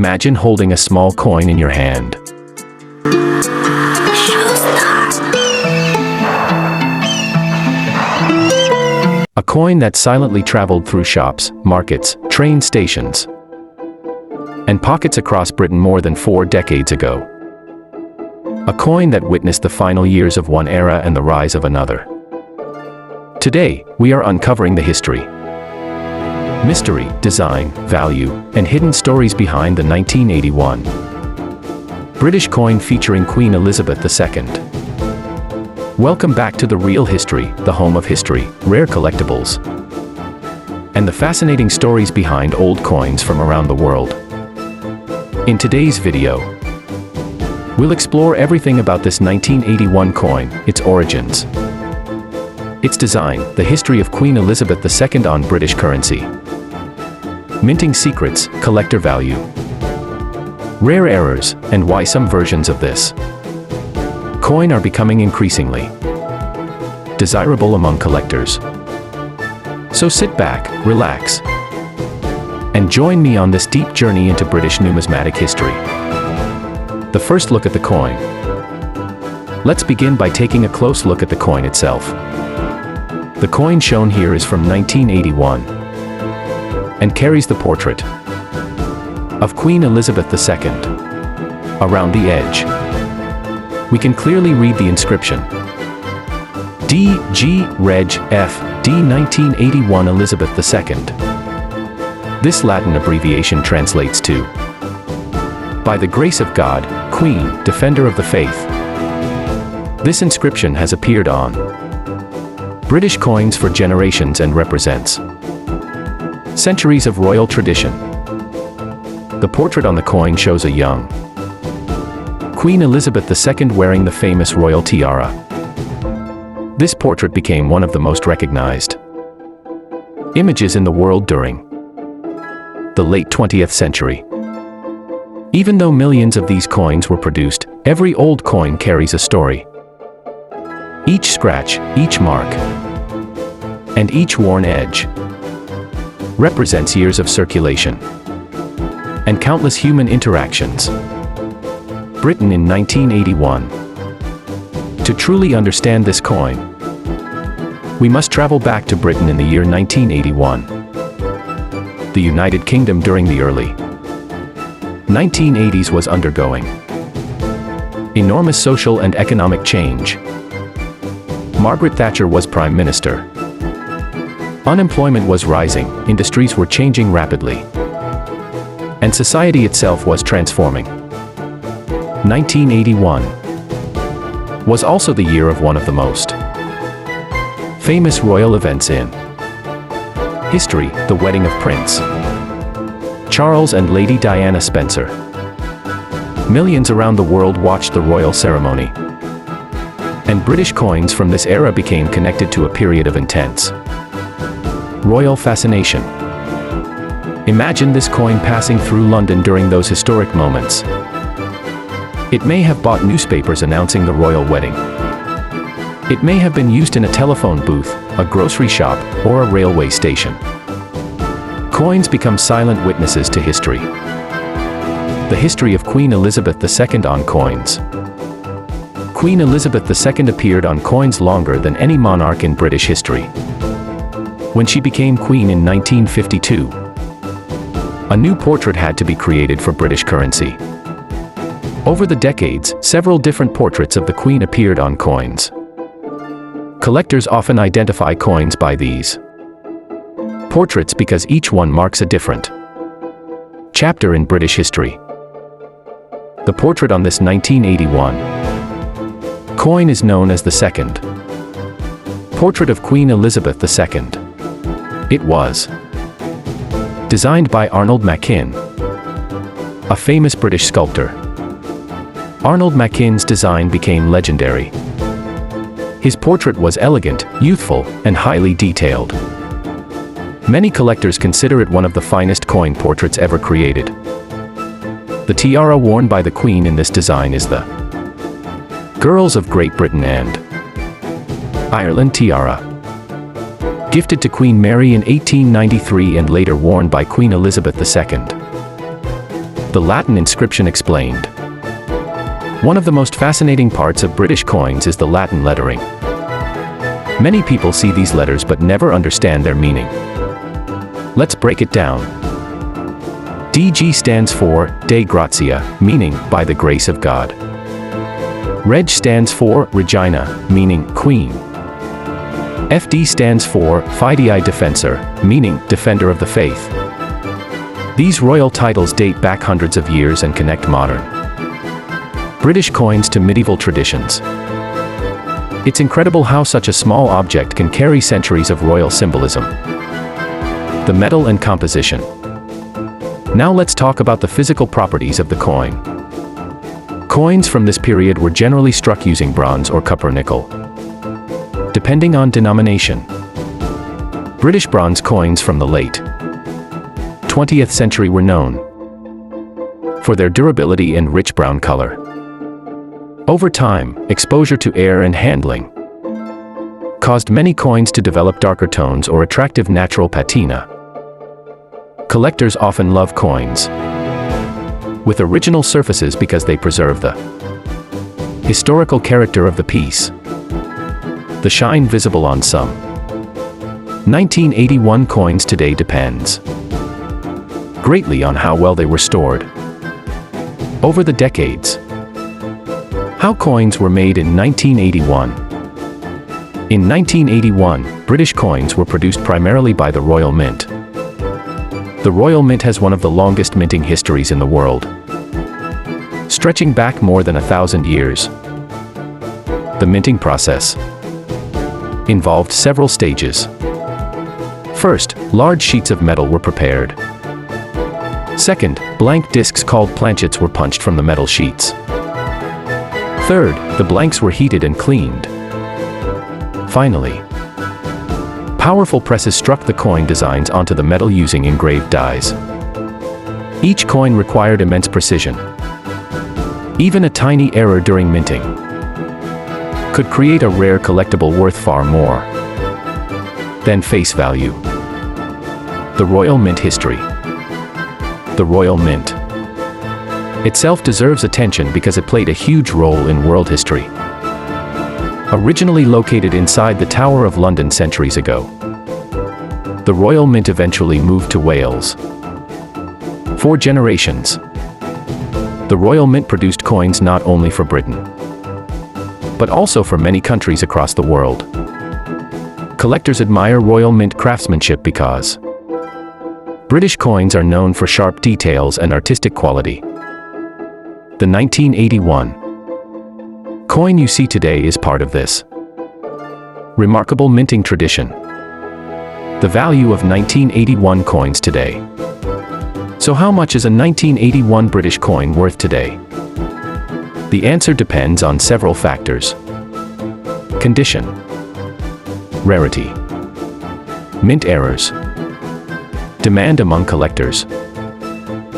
Imagine holding a small coin in your hand. A coin that silently traveled through shops, markets, train stations, and pockets across Britain more than 4 decades ago. A coin that witnessed the final years of one era and the rise of another. Today, we are uncovering the history, mystery, design, value, and hidden stories behind the 1981 British coin featuring Queen Elizabeth II. Welcome back to The Real History, the home of history, rare collectibles, and the fascinating stories behind old coins from around the world. In today's video, we'll explore everything about this 1981 coin, its origins, its design, the history of Queen Elizabeth II on British currency, minting secrets, collector value, rare errors, and why some versions of this coin are becoming increasingly desirable among collectors. So sit back, relax, and join me on this deep journey into British numismatic history. The first look at the coin. Let's begin by taking a close look at the coin itself. The coin shown here is from 1981 and carries the portrait of Queen Elizabeth II. Around the edge, we can clearly read the inscription D.G. Reg. F. D. 1981 Elizabeth II. This Latin abbreviation translates to "By the grace of God, Queen, Defender of the Faith." This inscription has appeared on British coins for generations and represents centuries of royal tradition. The portrait on the coin shows a young Queen Elizabeth II wearing the famous royal tiara. This portrait became one of the most recognized images in the world during the late 20th century. Even though millions of these coins were produced, every old coin carries a story. Each scratch, each mark, and each worn edge represents years of circulation and countless human interactions. Britain in 1981. To truly understand this coin, we must travel back to Britain in the year 1981. The United Kingdom during the early 1980s was undergoing enormous social and economic change. Margaret Thatcher was Prime Minister. Unemployment was rising, industries were changing rapidly, and society itself was transforming. 1981 was also the year of one of the most famous royal events in history, the wedding of Prince Charles and Lady Diana Spencer. Millions around the world watched the royal ceremony, and British coins from this era became connected to a period of intense royal fascination. Imagine this coin passing through London during those historic moments. It may have bought newspapers announcing the royal wedding. It may have been used in a telephone booth, a grocery shop, or a railway station. Coins become silent witnesses to history. The history of Queen Elizabeth II on coins. Queen Elizabeth II appeared on coins longer than any monarch in British history. When she became queen in 1952, a new portrait had to be created for British currency. Over the decades, several different portraits of the Queen appeared on coins. Collectors often identify coins by these portraits because each one marks a different chapter in British history. The portrait on this 1981 coin is known as the second portrait of Queen Elizabeth II. It was designed by Arnold Machin, a famous British sculptor. Arnold Machin's design became legendary. His portrait was elegant, youthful, and highly detailed. Many collectors consider it one of the finest coin portraits ever created. The tiara worn by the Queen in this design is the Girls of Great Britain and Ireland tiara, gifted to Queen Mary in 1893 and later worn by Queen Elizabeth II. The Latin inscription explained. One of the most fascinating parts of British coins is the Latin lettering. Many people see these letters but never understand their meaning. Let's break it down. DG stands for De Gratia, meaning by the grace of God. Reg stands for Regina, meaning queen. FD stands for Fidei Defensor, meaning defender of the faith. These royal titles date back hundreds of years and connect modern British coins to medieval traditions. It's incredible how such a small object can carry centuries of royal symbolism. The metal and composition. Now let's talk about the physical properties of the coin. Coins from this period were generally struck using bronze or copper nickel, depending on denomination. British bronze coins from the late 20th century were known for their durability and rich brown color. Over time, exposure to air and handling caused many coins to develop darker tones or attractive natural patina. Collectors often love coins with original surfaces because they preserve the historical character of the piece. The shine visible on some 1981 coins today depends greatly on how well they were stored over the decades. How coins were made in 1981. In 1981, British coins were produced primarily by the Royal Mint. The Royal Mint has one of the longest minting histories in the world, stretching back more than 1,000 years. The minting process involved several stages. First, large sheets of metal were prepared. Second, blank discs called planchets were punched from the metal sheets. Third, the blanks were heated and cleaned. Finally, powerful presses struck the coin designs onto the metal using engraved dies. Each coin required immense precision. Even a tiny error during minting could create a rare collectible worth far more than face value. The Royal Mint history. The Royal Mint itself deserves attention because it played a huge role in world history. Originally located inside the Tower of London centuries ago, the Royal Mint eventually moved to Wales. For generations, the Royal Mint produced coins not only for Britain, but also for many countries across the world. Collectors admire Royal Mint craftsmanship because British coins are known for sharp details and artistic quality. The 1981 coin you see today is part of this remarkable minting tradition. The value of 1981 coins today. So how much is a 1981 British coin worth today? The answer depends on several factors. Condition, rarity, mint errors, demand among collectors.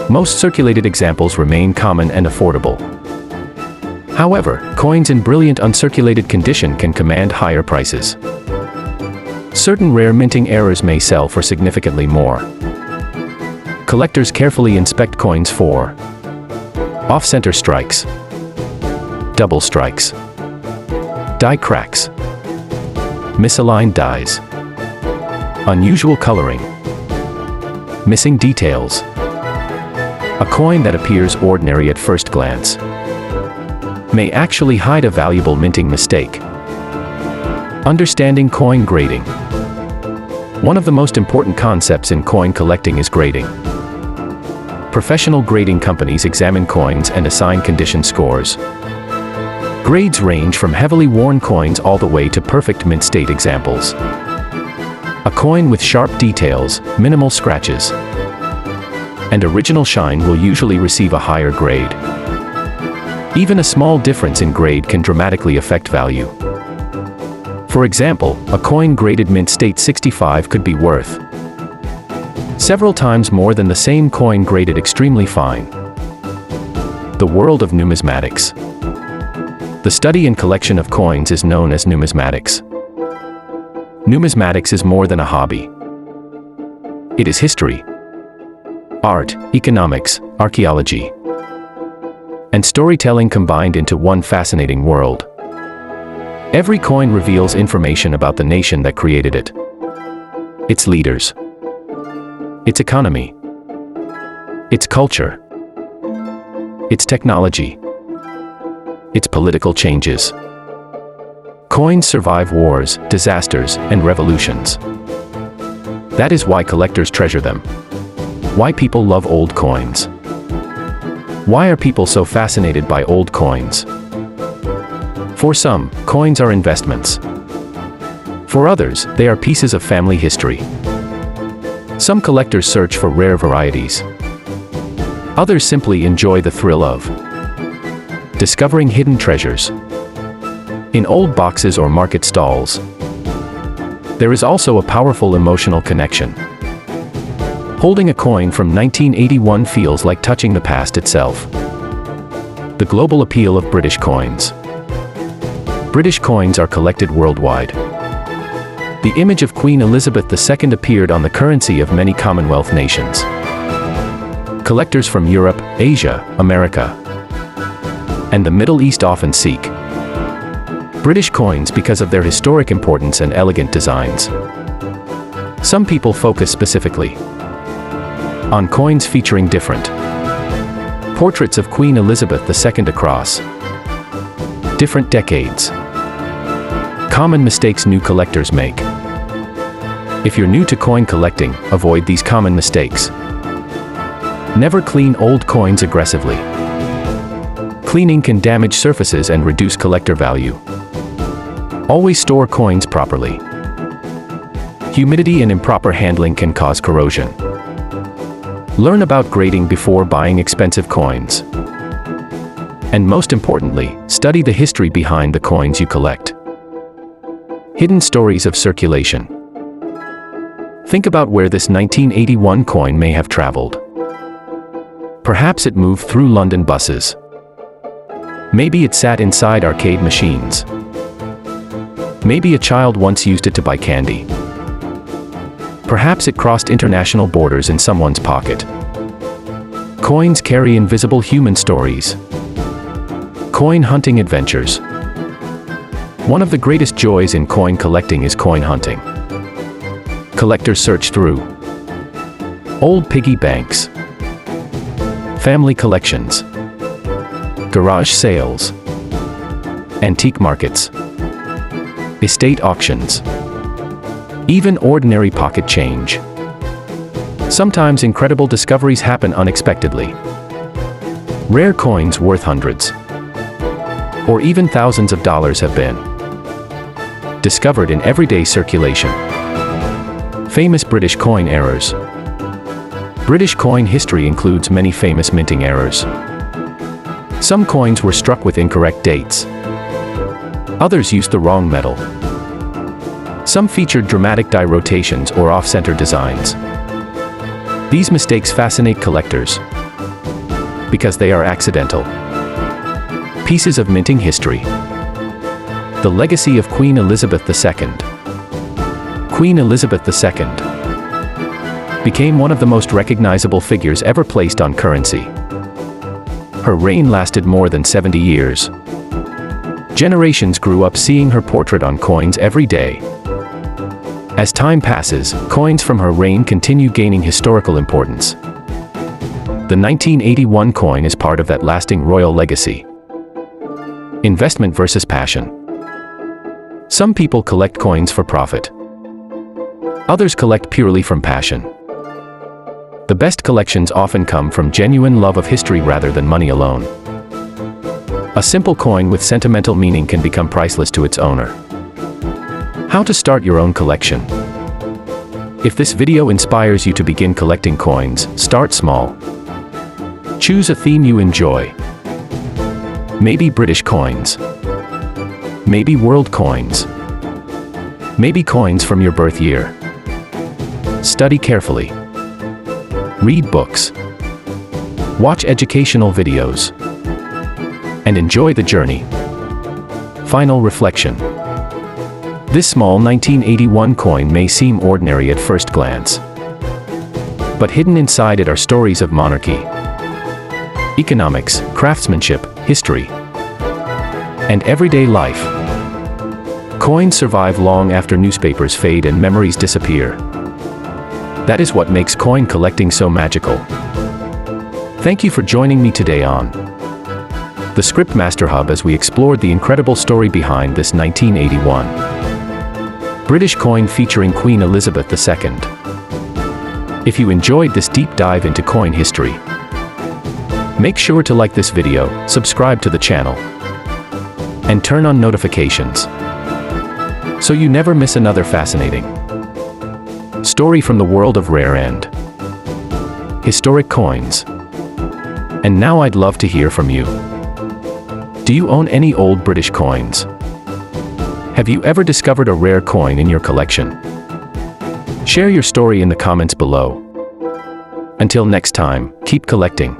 Most circulated examples remain common and affordable. However, coins in brilliant uncirculated condition can command higher prices. Certain rare minting errors may sell for significantly more. Collectors carefully inspect coins for off-center strikes, double strikes, die cracks, misaligned dies, unusual coloring, missing details. A coin that appears ordinary at first glance may actually hide a valuable minting mistake. Understanding coin grading. One of the most important concepts in coin collecting is grading. Professional grading companies examine coins and assign condition scores. Grades range from heavily worn coins all the way to perfect mint state examples. A coin with sharp details, minimal scratches, and original shine will usually receive a higher grade. Even a small difference in grade can dramatically affect value. For example, a coin graded mint state 65 could be worth several times more than the same coin graded extremely fine. The world of numismatics. The study and collection of coins is known as numismatics. Numismatics is more than a hobby. It is history, art, economics, archaeology, and storytelling combined into one fascinating world. Every coin reveals information about the nation that created it, its leaders, its economy, its culture, its technology, its political changes. Coins survive wars, disasters, and revolutions. That is why collectors treasure them. Why people love old coins. Why are people so fascinated by old coins? For some, coins are investments. For others, they are pieces of family history. Some collectors search for rare varieties. Others simply enjoy the thrill of discovering hidden treasures in old boxes or market stalls. There is also a powerful emotional connection. Holding a coin from 1981 feels like touching the past itself. The global appeal of British coins. British coins are collected worldwide. The image of Queen Elizabeth II appeared on the currency of many Commonwealth nations. Collectors from Europe, Asia, America, and the Middle East often seek British coins because of their historic importance and elegant designs. Some people focus specifically on coins featuring different portraits of Queen Elizabeth II across different decades. Common mistakes new collectors make. If you're new to coin collecting, avoid these common mistakes. Never clean old coins aggressively. Cleaning can damage surfaces and reduce collector value. Always store coins properly. Humidity and improper handling can cause corrosion. Learn about grading before buying expensive coins. And most importantly, study the history behind the coins you collect. Hidden stories of circulation. Think about where this 1981 coin may have traveled. Perhaps it moved through London buses. Maybe it sat inside arcade machines. Maybe a child once used it to buy candy. Perhaps it crossed international borders in someone's pocket. Coins carry invisible human stories. Coin hunting adventures. One of the greatest joys in coin collecting is coin hunting. Collectors search through old piggy banks, family collections, garage sales, antique markets, estate auctions, even ordinary pocket change. Sometimes incredible discoveries happen unexpectedly. Rare coins worth hundreds or even thousands of dollars have been discovered in everyday circulation. Famous British coin errors. British coin history includes many famous minting errors. Some coins were struck with incorrect dates. Others used the wrong metal. Some featured dramatic die rotations or off-center designs. These mistakes fascinate collectors because they are accidental pieces of minting history. The legacy of Queen Elizabeth II. Queen Elizabeth II became one of the most recognizable figures ever placed on currency. Her reign lasted more than 70 years. Generations grew up seeing her portrait on coins every day. As time passes, coins from her reign continue gaining historical importance. The 1981 coin is part of that lasting royal legacy. Investment versus passion. Some people collect coins for profit. Others collect purely from passion. The best collections often come from genuine love of history rather than money alone. A simple coin with sentimental meaning can become priceless to its owner. How to start your own collection. If this video inspires you to begin collecting coins, start small. Choose a theme you enjoy. Maybe British coins. Maybe world coins. Maybe coins from your birth year. Study carefully. Read books. Watch educational videos. And enjoy the journey. Final reflection. This small 1981 coin may seem ordinary at first glance. But hidden inside it are stories of monarchy, economics, craftsmanship, history, and everyday life. Coins survive long after newspapers fade and memories disappear. That is what makes coin collecting so magical. Thank you for joining me today on the Script Master Hub as we explored the incredible story behind this 1981 British coin featuring Queen Elizabeth II. If you enjoyed this deep dive into coin history, make sure to like this video, subscribe to the channel, and turn on notifications so you never miss another fascinating story from the world of rare and historic coins. And now I'd love to hear from you. Do you own any old British coins? Have you ever discovered a rare coin in your collection? Share your story in the comments below. Until next time, keep collecting,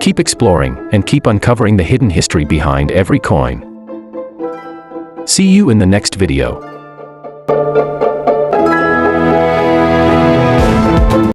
keep exploring, and keep uncovering the hidden history behind every coin. See you in the next video.